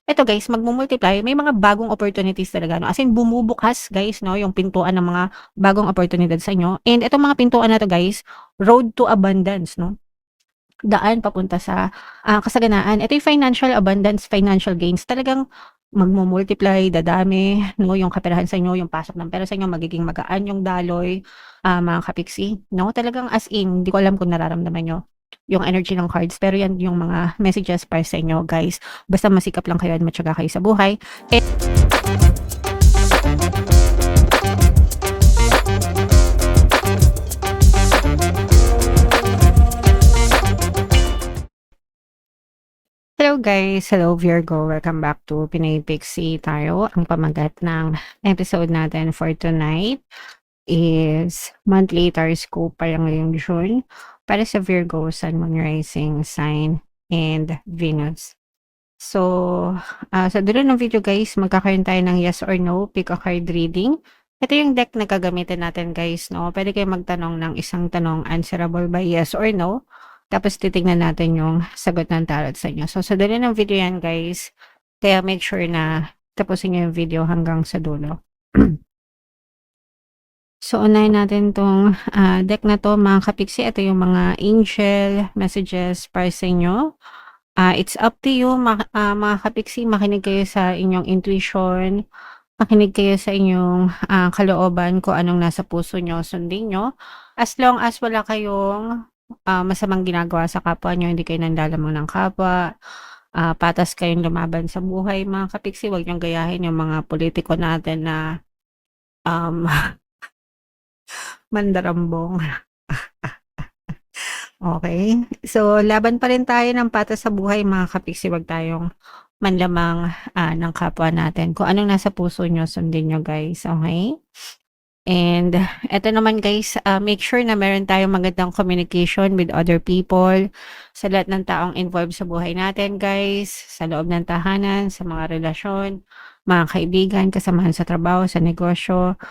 Eto guys, magmu-multiply, may mga bagong opportunities talaga 'no, as in bumubukas guys 'no, yung pintuan ng mga bagong oportunidad sa inyo and itong mga pintuan na 'to guys, road to abundance 'no, daan papunta sa, kasaganaan. Ito yung financial abundance, financial gains, talagang magmu-multiply, dadami 'no, yung kaperahan sa inyo, yung pasok ng pera sa inyo, magiging magaan yung daloy, mga kapiksi 'no, talagang as in, 'di ko alam kung nararamdaman niyo yung energy ng cards, pero yan yung mga messages para sa inyo guys. Basta masikap lang kayo at matiyaga kayo sa buhay. Hello guys! Hello Virgo! Welcome back to Pinoy Pixie Tarot. Ang pamagat ng episode natin for tonight is monthly horoscope para ngayong June para sa Virgo, Sun, Moon, Rising, Sign, and Venus. So, sa dulo ng video guys, magkakaroon tayo ng yes or no, pick a card reading. Ito yung deck na gagamitin natin guys, no? Pwede kayong magtanong ng isang tanong answerable by yes or no. Tapos titignan natin yung sagot ng tarot sa inyo. So, sa dulo ng video yan guys, kaya make sure na tapusin nyo yung video hanggang sa dulo. So, unahin natin tong deck na to mga kapiksi. Ito yung mga angel messages para sa inyo. It's up to you mga kapiksi, makinig kayo sa inyong intuition, makinig kayo sa inyong, kalooban kung anong nasa puso niyo, sundin niyo. As long as wala kayong, masamang ginagawa sa kapwa niyo, hindi kayo nanlalamang ng kapwa, patas kayong lumaban sa buhay mga kapiksi, huwag niyong gayahin yung mga politiko natin na, um, mandarambong. Okay. So, laban pa rin tayo ng patas sa buhay mga kapiksi, wag tayong manlamang, ng kapwa natin. Kung anong nasa puso niyo, sundin niyo guys, okay? And eto naman guys, make sure na meron tayong magandang communication with other people, sa lahat ng taong involved sa buhay natin guys, sa loob ng tahanan, sa mga relasyon, mga kaibigan, kasamahan sa trabaho, sa negosyo.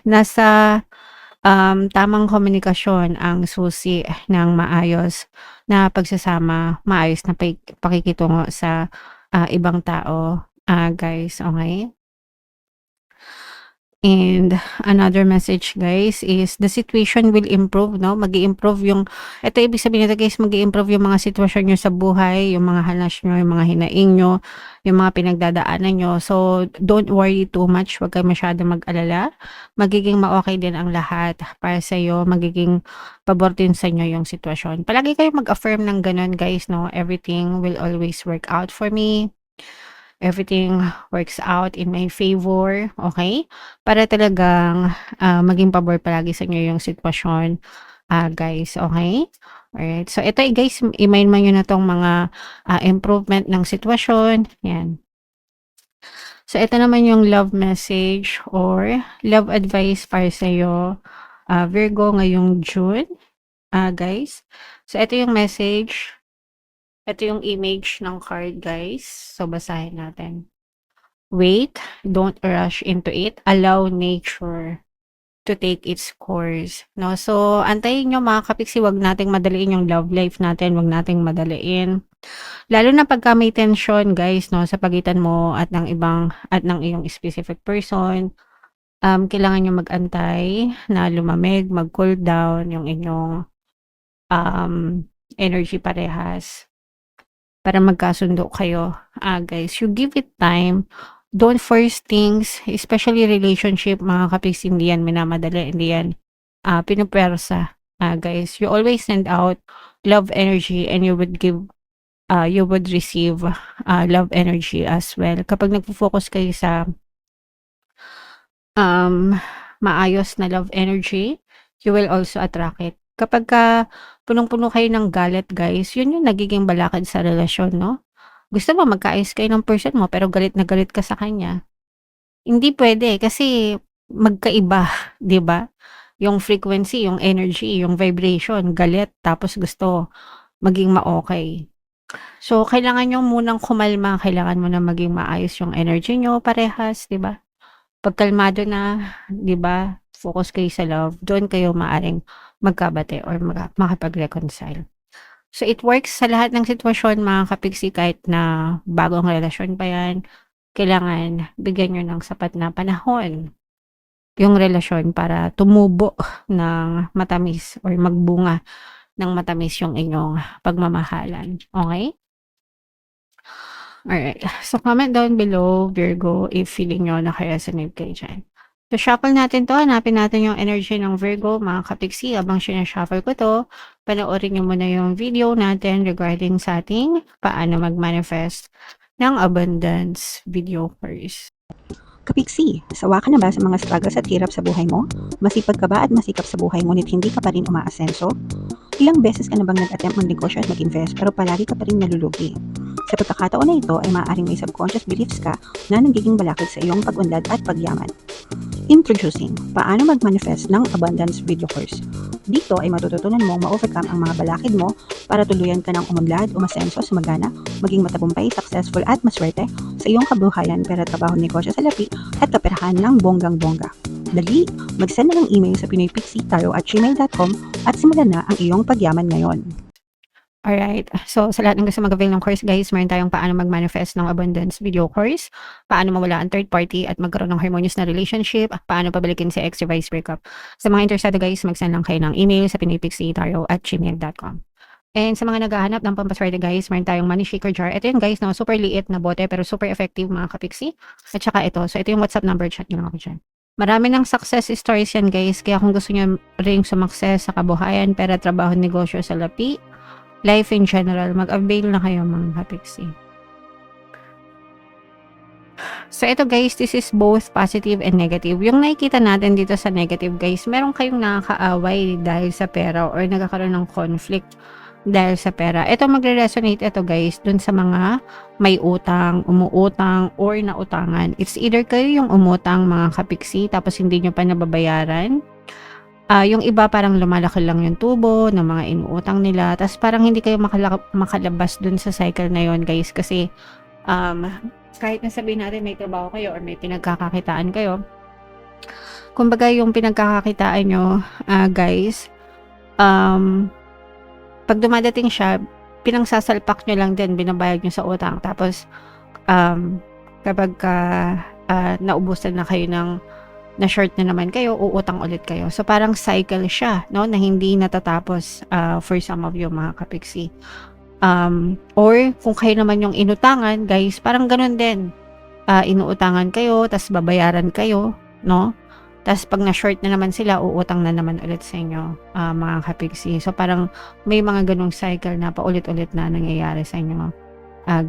Nasa tamang komunikasyon ang susi ng maayos na pagsasama, maayos na pakikitungo sa, ibang tao, guys, okay? And another message guys is the situation will improve 'no, mag-i-improve yung ito ibig sabihin nito guys, mag-i-improve yung mga sitwasyon niyo sa buhay, yung mga hanas niyo, yung mga hinaing niyo, yung mga pinagdadaanan niyo. So, don't worry too much, 'wag kayong masyadong mag-alala. Magiging ma-okey din ang lahat para sa'yo, magiging pabor din sa inyo yung sitwasyon. Palagi kayong mag-affirm ng gano'n guys 'no, everything will always work out for me. Everything works out in my favor, okay? Para talagang, maging pabor palagi sa inyo yung sitwasyon, guys, okay? Alright, so ito guys, i-mind niyo na 'tong mga, improvement ng sitwasyon, 'yan. So ito naman yung love message or love advice para sa'yo, Virgo, ngayong June, guys. So ito yung message, ito yung image ng card guys, so basahin natin. Wait, don't rush into it. Allow nature to take its course, 'no? So, antayin niyo mga kapiksi, 'wag nating madaliin yung love life natin, 'wag nating madaliin. Lalo na pagka may tension guys, 'no, sa pagitan mo at ng ibang at ng iyong specific person, kailangan niyo mag-antay na lumamig, mag-cool down yung inyong, energy parehas para magkasundo kayo, guys. You give it time. Don't force things, especially relationship mga kapis, hindi yan minamadali, hindi yan pinupersa, guys. You always send out love energy and you would receive love energy as well. Kapag nagfo-focus kayo sa maayos na love energy, you will also attract it. Kapagka punong-puno kayo ng galit guys, yun yung nagiging balakid sa relasyon, no? Gusto mo magkaayos kayo ng person mo pero galit na galit ka sa kanya. Hindi puwede kasi magkaiba, 'di ba? Yung frequency, yung energy, yung vibration, galit tapos gusto maging ma-okey. So, kailangan niyong munang kumalma, kailangan mo na maging maayos yung energy niyo parehas, 'di ba? 'Pag kalmado na, 'di ba, focus kayo sa love, doon kayo maaaring magkabati or makapag-reconcile. So, it works sa lahat ng sitwasyon mga kapiksi kahit na bagong relasyon pa yan, kailangan bigyan niyo ng sapat na panahon yung relasyon para tumubo ng matamis or magbunga ng matamis yung inyong pagmamahalan, okey? Alright. So, comment down below, Virgo, if feeling nyo naka-resonate kayo dyan. So, shuffle natin 'to. Hanapin natin yung energy ng Virgo, mga kapiksi. Habang sina-shuffle ko 'to, panoorin niyo muna yung video natin regarding sa ating paano mag-manifest ng abundance video first. Kapiksi, sawa ka na ba sa mga struggles at hirap sa buhay mo? Masipag ka ba at masikap sa buhay ngunit hindi ka pa rin umaasenso? Ilang beses ka na bang nag-attempt mag-negosyo at mag-invest pero palagi ka pa rin nalulugi? Sa pagkakataon na ito ay maaaring may subconscious beliefs ka na nagiging balakid sa iyong pag-unlad at pagyaman. Introducing, paano mag-manifest ng abundance video course. Dito ay matututunan mong ma-overcome ang mga balakid mo para tuluyan ka ng umunlad, umasenso, sumagana, maging matagumpay, successful at maswerte sa iyong kabuhayan, pera, trabaho, negosyo sa lapi at kaperahan ng bonggang-bongga. Dali, mag-send na ng email sa pinoypixie@gmail.com at simulan na ang iyong pagyaman ngayon. Alright. So, sa lahat ng gusto mag-avail ng course, guys, meron tayong paano mag-manifest ng abundance video course, paano mawala ang third party at magkaroon ng harmonious na relationship, paano pabalikin si ex revised breakup. Sa mga interesado, guys, mag-send lang kayo ng email sa pinoypixie@gmail.com. And sa mga naghahanap ng pampaswerte, guys, meron tayong money shaker jar. Ito yun, guys, no, super liit na bote pero super effective, mga kapiksi. At saka ito. So, ito yung WhatsApp number, chat nyo lang ako dyan. Marami ng success stories yan, guys. Kaya kung gusto nyo ring sumakses sa kabuhayan, pera, trabaho, negosyo sa lapi, life in general, mag-avail na kayo, mga kapiksi. So, ito guys, this is both positive and negative. Yung nakikita natin dito sa negative, guys, meron kayong nakakaaway dahil sa pera or nagkakaroon ng conflict dahil sa pera. Ito magre-resonate ito, guys, dun sa mga may utang, umuutang, or nautangan. It's either kayo yung umutang, mga kapiksi, tapos hindi nyo pa nababayaran. Yung iba parang lumalaki lang yung tubo ng mga inuutang nila. Tapos parang hindi kayo makalabas dun sa cycle na yon, guys. Kasi kahit na sabihin natin may trabaho kayo or may pinagkakakitaan kayo, kumbaga yung pinagkakakitaan nyo, guys, pag dumadating siya, pinangsasalpak nyo lang din, binabayad nyo sa utang. Tapos kapag naubusan na kayo ng na short na naman kayo, uutang ulit kayo. So, parang cycle siya, no? Na hindi natatapos for some of you, mga kapiksi. Or, kung kayo naman yung inutangan, guys, parang ganun din. Inuutangan kayo, tas babayaran kayo, no? Tas pag na-short na naman sila, uutang na naman ulit sa inyo, mga kapiksi. So, parang may mga ganung cycle na paulit-ulit na nangyayari sa inyo,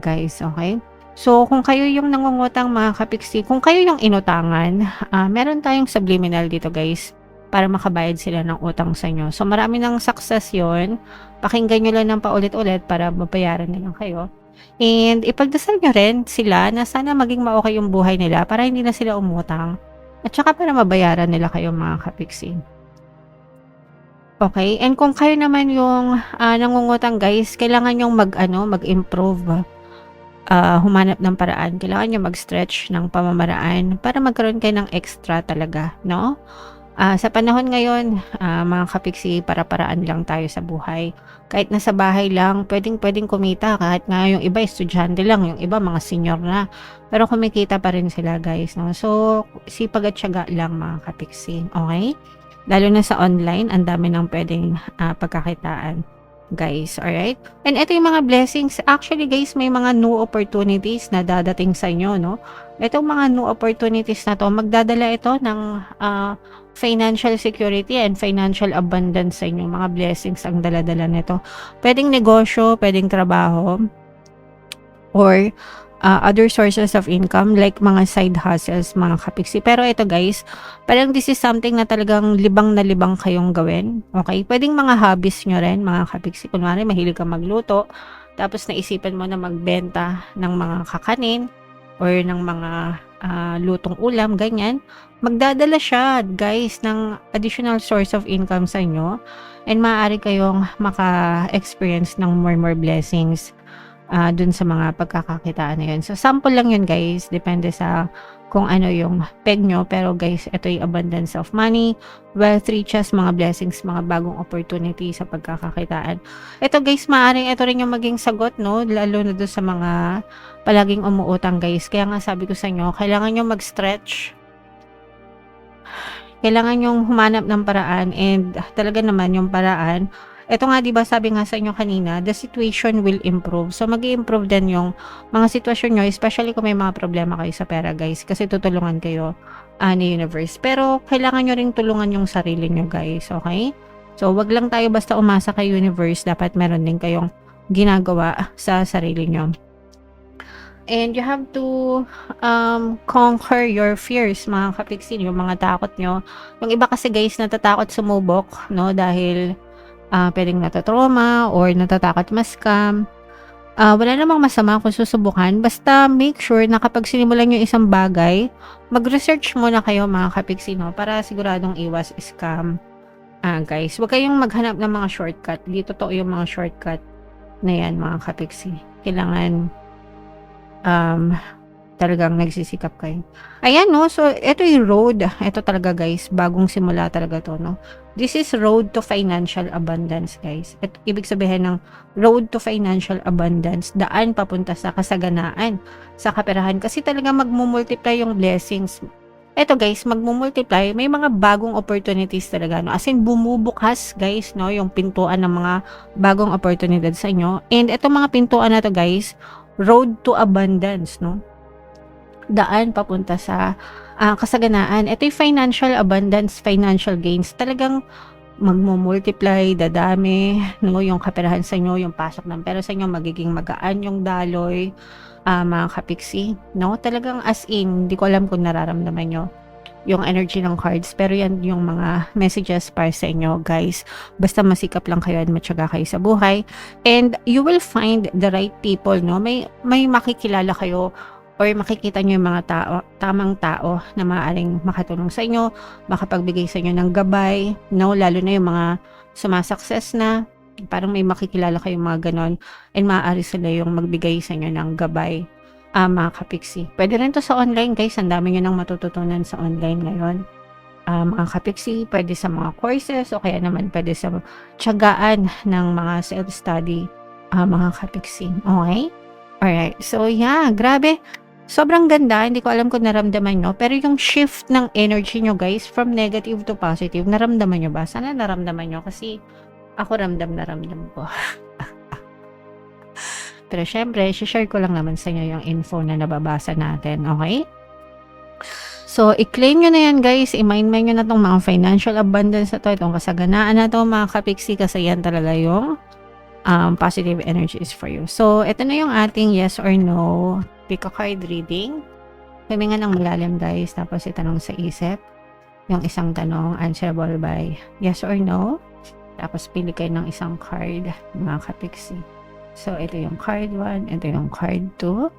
guys, okay? So, kung kayo yung nangungutang, mga kapiksi, kung kayo yung inutangan, meron tayong subliminal dito, guys, para makabayad sila ng utang sa inyo. So, marami ng success yun. Pakinggan nyo lang ng paulit-ulit para mabayaran nila kayo. And ipagdasal nyo rin sila na sana maging ma-okay yung buhay nila para hindi na sila umutang. At saka para mabayaran nila kayo, mga kapiksi. Okay? And kung kayo naman yung nangungutang, guys, kailangan yung mag-improve. Humanap ng paraan. Kailangan nyo mag-stretch ng pamamaraan para magkaroon kayo ng extra talaga, no? Sa panahon ngayon, mga kapiksi, para-paraan lang tayo sa buhay. Kahit nasa bahay lang, pwedeng kumita. Kahit nga yung iba, estudyante lang. Yung iba, mga senior na. Pero kumikita pa rin sila, guys, no? So, sipag at syaga lang, mga kapiksi. Okay? Lalo na sa online, ang dami ng pwedeng pagkakitaan, guys. Alright? And ito yung mga blessings. Actually, guys, may mga new opportunities na dadating sa inyo, no? Itong mga new opportunities na to, magdadala ito ng financial security and financial abundance sa inyo. Mga blessings ang dala-dala nito. Pwedeng negosyo, pwedeng trabaho, or other sources of income like mga side hustles, mga kapiksi. Pero ito, guys, parang this is something na talagang libang na libang kayong gawin. Okay? Pwedeng mga hobbies nyo rin, mga kapiksi. Kunwari, mahilig ka magluto, tapos naisipan mo na magbenta ng mga kakanin or ng mga lutong ulam, ganyan. Magdadala siya, guys, ng additional source of income sa inyo, and maaari kayong maka-experience ng more blessings dun sa mga pagkakakitaan na yun. So, sample lang yun, guys. Depende sa kung ano yung peg nyo. Pero guys, ito yung abundance of money, wealth, riches, mga blessings, mga bagong opportunity sa pagkakakitaan. Ito guys, maaring ito rin yung maging sagot, no? Lalo na doon sa mga palaging umuutang guys. Kaya nga sabi ko sa inyo, kailangan nyo mag-stretch. Kailangan nyo humanap ng paraan, and talaga naman yung paraan. Ito nga, diba, sabi nga sa inyo kanina, the situation will improve. So, mag-i-improve din yung mga sitwasyon nyo, especially kung may mga problema kayo sa pera, guys. Kasi tutulungan kayo ni universe. Pero, kailangan nyo ring tulungan yung sarili nyo, guys. Okay? So, wag lang tayo basta umasa kay universe. Dapat meron din kayong ginagawa sa sarili nyo. And you have to conquer your fears, mga kapiksin, yung mga takot nyo. Yung iba kasi, guys, natatakot sumubok, no? Dahil pwedeng natatrauma or natatakot ma-scam. Wala namang masama kung susubukan. Basta make sure na kapag sinimulan nyo isang bagay, mag-research muna kayo, mga kapiksino, para siguradong iwas scam. Guys, huwag kayong maghanap ng mga shortcut. Di totoo yung mga shortcut na yan, mga kapiksi. Kailangan talagang nagsisikap kayo. Ayan, no? So, ito yung road. Ito talaga, guys. Bagong simula talaga to, no? This is road to financial abundance, guys. Ito, ibig sabihin ng road to financial abundance, daan papunta sa kasaganaan, sa kaperahan. Kasi talaga magmumultiply yung blessings. Ito, guys, magmumultiply. May mga bagong opportunities talaga, no? As in, bumubukas, guys, no? Yung pintuan ng mga bagong oportunidad sa inyo. And ito mga pintuan na to, guys, road to abundance, no? Daan papunta sa kasaganaan. Ito yung financial abundance, financial gains. Talagang magmumultiply, dadami, no? Yung kaperahan sa inyo, yung pasok ng pera sa inyo, magiging magaan yung daloy, mga kapiksi, no? Talagang as in, hindi ko alam kung nararamdaman nyo yung energy ng cards, pero yan yung mga messages para sa inyo, guys. Basta masikap lang kayo at matyaga kayo sa buhay, and you will find the right people, no? May makikilala kayo or makikita nyo yung mga tamang tao na maaaring makatulong sa inyo, makapagbigay sa inyo ng gabay, no? Lalo na yung mga sumasukses na, parang may makikilala kayong mga ganon, and maaari sila yung magbigay sa inyo ng gabay, mga kapiksi. Pwede rin to sa online, guys. Ang dami nyo nang matututunan sa online ngayon. Mga kapiksi, pwede sa mga courses, o kaya naman pwede sa tiyagaan ng mga self-study, mga kapiksi. Okay? Alright. So, yeah. Grabe. Sobrang ganda. Hindi ko alam kung naramdaman nyo. Pero yung shift ng energy nyo, guys, from negative to positive, naramdaman nyo ba? Sana naramdaman nyo, kasi ako ramdam ko. Pero syempre, share ko lang naman sa inyo yung info na nababasa natin, okay? So, i-claim nyo na yan, guys. I-mind nyo na itong mga financial abundance na to, itong kasaganaan na to, mga kapiksi, kasi yan talaga yung positive energies for you. So, ito na yung ating yes or no pick a card reading. Huminga ng malalim, guys, tapos itanong sa isip. Yung isang tanong, answerable by yes or no. Tapos, pili kayo ng isang card, mga kapiksi. So, ito yung card 1, ito yung card 2,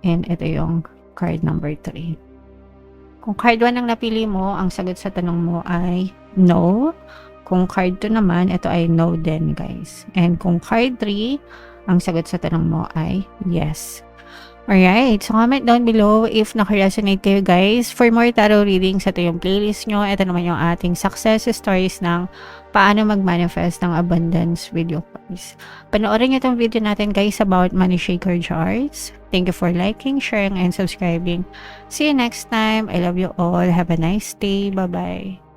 and ito yung card number 3. Kung card 1 ang napili mo, ang sagot sa tanong mo ay no. Kung card 2 naman, ito ay no din, guys. And kung card 3, ang sagot sa tanong mo ay yes. Alright, so comment down below if naka-resonate kayo, guys. For more tarot readings, ito yung playlist nyo. Ito naman yung ating success stories ng paano mag-manifest ng abundance with your cards. Panoorin nyo itong video natin, guys, about money shaker jars. Thank you for liking, sharing, and subscribing. See you next time. I love you all. Have a nice day. Bye-bye.